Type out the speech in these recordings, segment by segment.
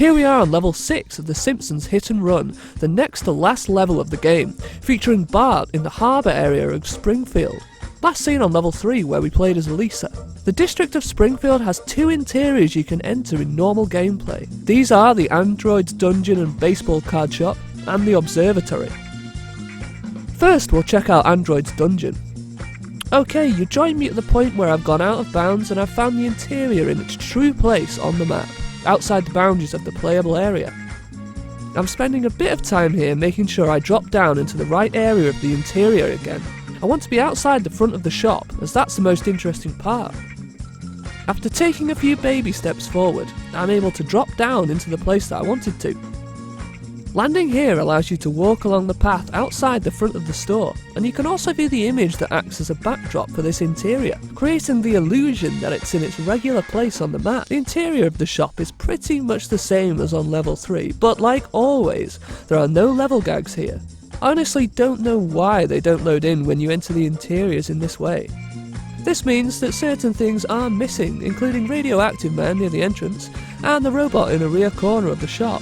Here we are on level 6 of the Simpsons Hit and Run, the next to last level of the game, featuring Bart in the Harbour area of Springfield. Last seen on level 3 where we played as Lisa. The district of Springfield has 2 interiors you can enter in normal gameplay. These are the Android's Dungeon and Baseball Card Shop, and the Observatory. First we'll check out Android's Dungeon. Okay, you join me at the point where I've gone out of bounds and I've found the interior in its true place on the map, outside the boundaries of the playable area. I'm spending a bit of time here making sure I drop down into the right area of the interior again. I want to be outside the front of the shop, as that's the most interesting part. After taking a few baby steps forward, I'm able to drop down into the place that I wanted to. Landing here allows you to walk along the path outside the front of the store, and you can also view the image that acts as a backdrop for this interior, creating the illusion that it's in its regular place on the map. The interior of the shop is pretty much the same as on level 3, but like always, there are no level gags here. I honestly don't know why they don't load in when you enter the interiors in this way. This means that certain things are missing, including Radioactive Man near the entrance, and the robot in the rear corner of the shop.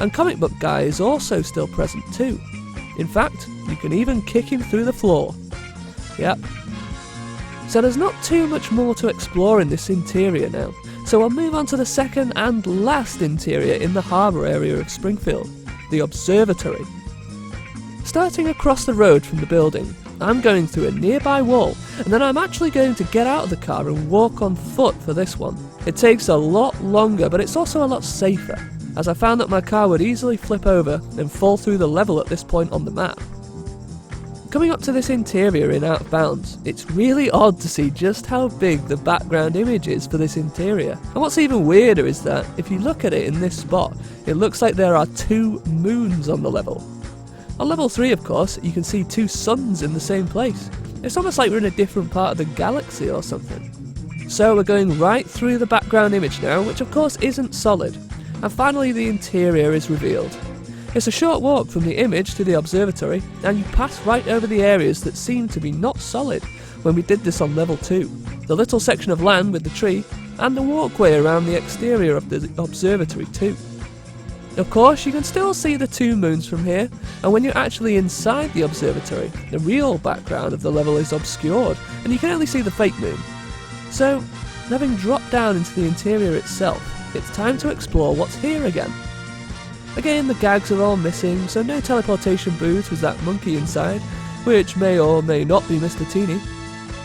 And Comic Book Guy is also still present too. In fact, you can even kick him through the floor. Yep. So there's not too much more to explore in this interior now, so I'll move on to the second and last interior in the Harbour area of Springfield, the Observatory. Starting across the road from the building, I'm going through a nearby wall, and then I'm actually going to get out of the car and walk on foot for this one. It takes a lot longer, but it's also a lot safer, as I found that my car would easily flip over and fall through the level at this point on the map. Coming up to this interior in Out of Bounds, it's really odd to see just how big the background image is for this interior. And what's even weirder is that, if you look at it in this spot, it looks like there are 2 moons on the level. On level 3, of course, you can see 2 suns in the same place. It's almost like we're in a different part of the galaxy or something. So we're going right through the background image now, which of course isn't solid. And finally the interior is revealed. It's a short walk from the image to the observatory, and you pass right over the areas that seem to be not solid when we did this on level 2. The little section of land with the tree, and the walkway around the exterior of the observatory too. Of course, you can still see the 2 moons from here, and when you're actually inside the observatory, the real background of the level is obscured, and you can only see the fake moon. So, having dropped down into the interior itself, it's time to explore what's here again. Again, the gags are all missing, so no teleportation booth with that monkey inside, which may or may not be Mr. Teeny.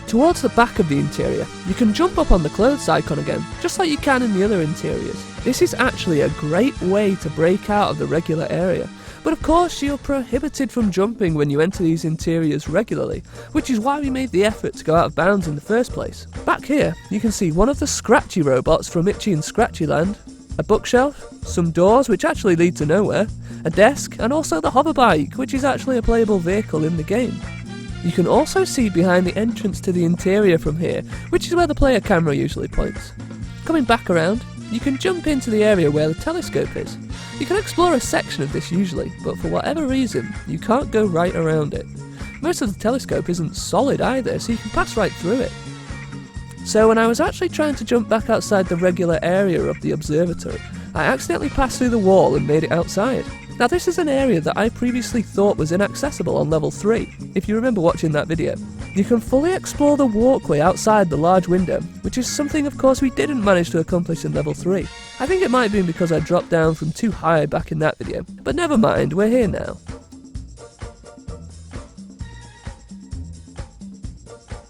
Towards the back of the interior, you can jump up on the clothes icon again, just like you can in the other interiors. This is actually a great way to break out of the regular area, but of course you're prohibited from jumping when you enter these interiors regularly, which is why we made the effort to go out of bounds in the first place. Back here, you can see one of the Scratchy robots from Itchy and Scratchy Land, a bookshelf, some doors which actually lead to nowhere, a desk, and also the hover bike, which is actually a playable vehicle in the game. You can also see behind the entrance to the interior from here, which is where the player camera usually points. Coming back around, you can jump into the area where the telescope is. You can explore a section of this usually, but for whatever reason, you can't go right around it. Most of the telescope isn't solid either, so you can pass right through it. So when I was actually trying to jump back outside the regular area of the observatory, I accidentally passed through the wall and made it outside. Now this is an area that I previously thought was inaccessible on level 3, if you remember watching that video. You can fully explore the walkway outside the large window, which is something of course we didn't manage to accomplish in level 3. I think it might have been because I dropped down from too high back in that video, but never mind, we're here now.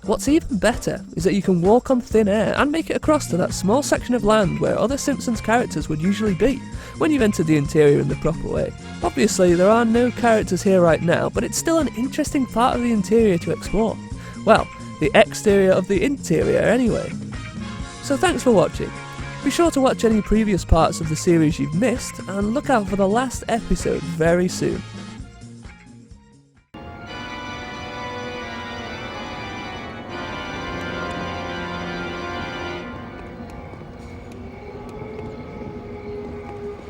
What's even better is that you can walk on thin air and make it across to that small section of land where other Simpsons characters would usually be when you've entered the interior in the proper way. Obviously there are no characters here right now, but it's still an interesting part of the interior to explore. Well, the exterior of the interior anyway. So thanks for watching. Be sure to watch any previous parts of the series you've missed and look out for the last episode very soon.